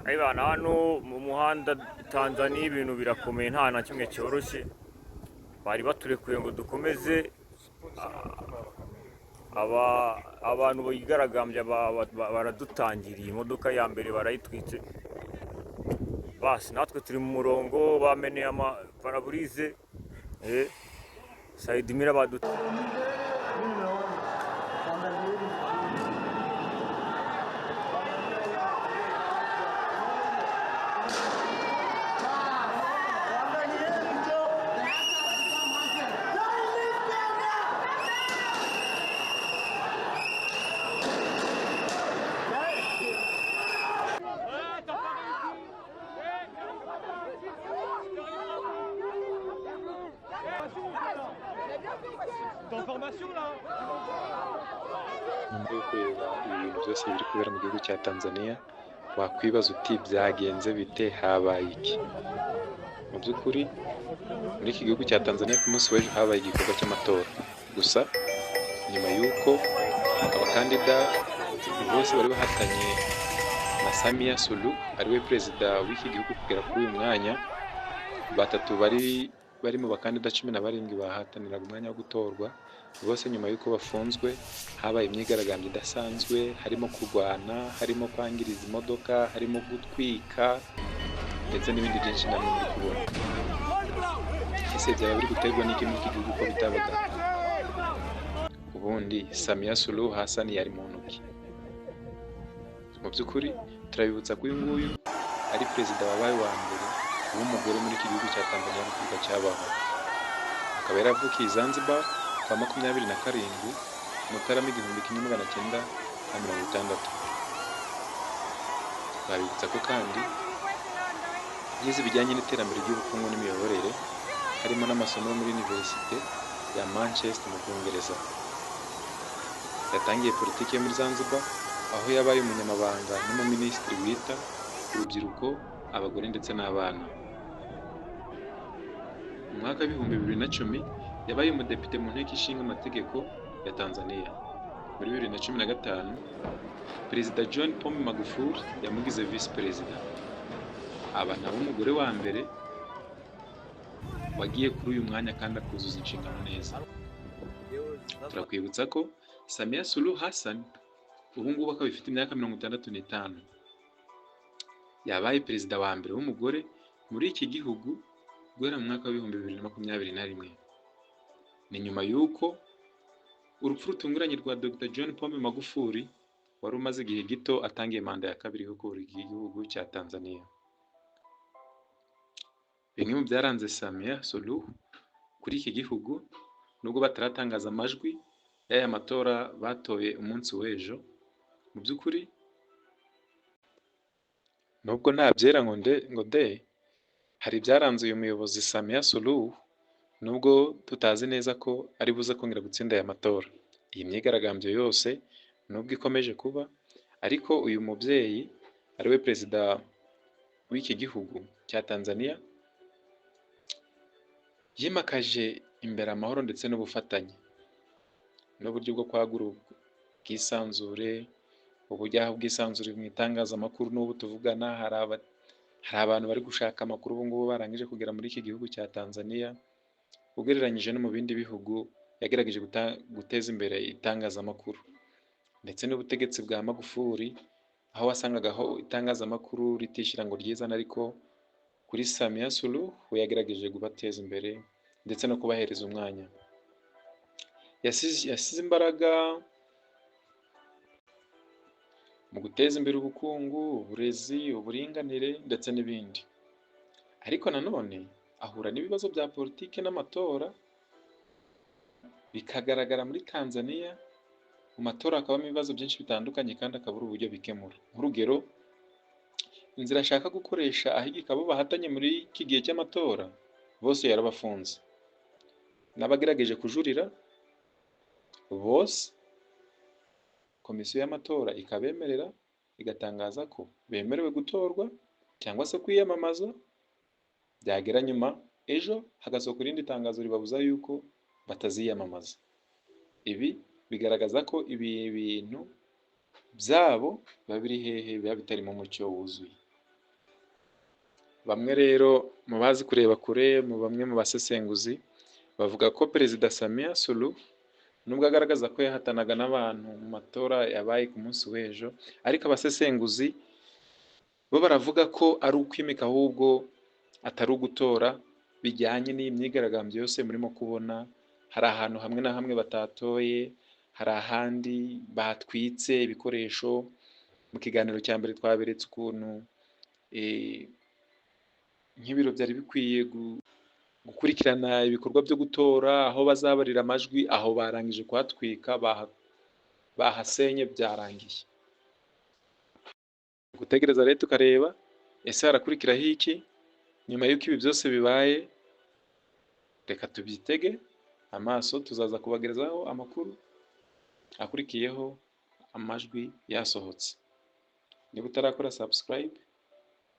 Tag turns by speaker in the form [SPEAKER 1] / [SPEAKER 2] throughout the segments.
[SPEAKER 1] Ayibana hano mu muhanda Tanzania ibintu birakomeye nta na kimwe cyoroshye, bari baturekuye ngo dukomeze, abantu bigaragambya baradutangiriye, imodoka ya mbere barayitwitse, basi natwe turi mu murongo, bameneye paraburize, sayidimira
[SPEAKER 2] nyuma yo kureba ibi bintu byose biri kubera mu gihugu cya Tanzania, wakwibaza uti byagenze bite, habaye iki? Mu by'ukuri muri iki gihugu cya Tanzania ku munsi w'ejo habaye igikorwa cy'amatora, gusa nyuma y'uko abakandida bose bari bahatanye na Samia Suluhu ariwe perezida w'iki gihugu kugera kuri uyu mwanya, batatu bari mu bakandida 17 bahataniraga umwanya wo gutorwa, bose nyuma y'uko bafunzwe habaye imyigaragambyo idasanzwe, harimo kurwana, harimo kwangiriza imodoka, harimo gutwika ndetse n'ibindi byinshi namwe muri kubona. Ese byaba biri guterwa n'iki muri iki gihugu ko bitabaga? Ubundi Samia Suluhu Hassan yari mu ntoki? Mu by'ukuri turabibutsa ko uyu nguyu ari perezida wabaye wa mbere w'umugore muri iki gihugu cya Tanzania mu gihugu cyabaho, akaba yaravukiye Zanzibar kwa 27 Mutarama 1960. Twabibutsa ko kandi yize ibijyanye n'iterambere ry'ubukungu n'imiyoborere, harimo n'amasomo muri Universite ya Manchester mu Bwongereza. Yatangiye politiki yo muri Zanzibar, aho yabaye umunyamabanga n'umuminisitiri wita urubyiruko, abagore ndetse n'abana. Mu mwaka w'ibihumbi 2010 yabaye umudepite mu nteko ishinga amategeko ya Tanzania. Muri 2015 Perezida John Pombe Magufuli yamugize visi perezida, aba nawe umugore wa mbere wagiye kuri uyu mwanya kandi akuzuza inshingano neza. Turakwibutsa ko Samia Suluhu Hassan ubu ngubu akaba ifite imyaka 65, yabaye perezida wa mbere w'umugore muri iki gihugu guhera mu mwaka w'ibihumbi 2021. Ni nyuma y'uko urupfu rutunguranye rwa Dr. John Pombe Magufuli wari umaze igihe gito atangiye manda ya kabiri yo kuyobora iki gihugu cya Tanzania. Bimwe mu byaranze Samia Suluhu kuri iki gihugu, nubwo bataratangaza amajwi y'aya matora batoye umunsi w'ejo, mu by'ukuri nubwo nta byera ngo de, hari ibyaranze uyu muyobozi Samia Suluhu, nubwo tutazi neza ko ari buze kongera gutsinda aya matora. Iyi myigaragambyo yose nubwo ikomeje kuba, ariko uyu mubyeyi ariwe perezida w'iki gihugu cya Tanzania yimakaje imbere amahoro ndetse n'ubufatanye n'uburyo bwo kwagura ubwisanzure, uburyo bw'isanzure mu itangazamakuru. N'ubu tuvugana hari abantu bari gushaka amakuru ubu ngubu barangije kugera muri iki gihugu cya Tanzania, ugereranyije no mu bindi bihugu yagerageje guteza imbere itangazamakuru. Ndetse n'ubutegetsi bwa Magufuli, aho wasangagaho itangazamakuru ritishyira ngo ryizane, ariko kuri Samia Suluhu we yagerageje kubateza imbere ndetse no kubahereza umwanya. Yasize imbaraga mu guteza imbere ubukungu, uburezi, uburinganire ndetse n'ibindi. Ariko nanone ahura n'ibibazo bya politiki n'amatora, bikagaragara muri Tanzania. Mu matora hakabamo ibibazo byinshi bitandukanye kandi akabura uburyo bikemura. Nk'urugero, inzira ashaka gukoresha ahigika abo bahatanye muri iki gihe cy'amatora bose yarabafunze, n'abagerageje kujurira bose komisiyo y'amatora ikabemerera, igatangaza ko bemerewe gutorwa cyangwa se kwiyamamaza. Byagera nyuma ejo hagasohoka irindi tangazo ribabuza yuko bataziyamamaza. Ibi bigaragaza ko ibi bintu byabo biba biri hehe, biba bitarimo umucyo wuzuye. Bamwe rero mu bazi kureba kure, bamwe mu basesenguzi bavuga ko Perezida Samia Suluhu nubwo agaragaza ko yahatanaga n'abantu mu matora yabaye ku munsi w'ejo, ariko abasesenguzi bo baravuga ko ari ukwimika ahubwo atari ugutora, bijyanye n'iyi myigaragambyo yose murimo kubona. Hari ahantu hamwe na hamwe batatoye, hari ahandi batwitse ibikoresho. Mu kiganiro cya mbere twaberetse ukuntu nk'ibiro byari bikwiye gukurikirana ibikorwa byo gutora, aho bazabarira amajwi, aho barangije kuhatwika, bahasenye byarangiye. Gutegereza rero tukareba ese harakurikiraho iki nyuma y'uko ibi byose bibaye. Reka tubyitege amaso, tuzaza kubagezaho amakuru akurikiyeho amajwi yasohotse. Niba utarakora subscribe,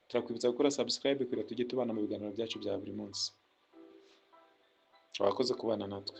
[SPEAKER 2] turakwibutsa gukora subscribe kugira tujye tubana mu biganiro byacu bya buri munsi. Wakoze kubana natwe.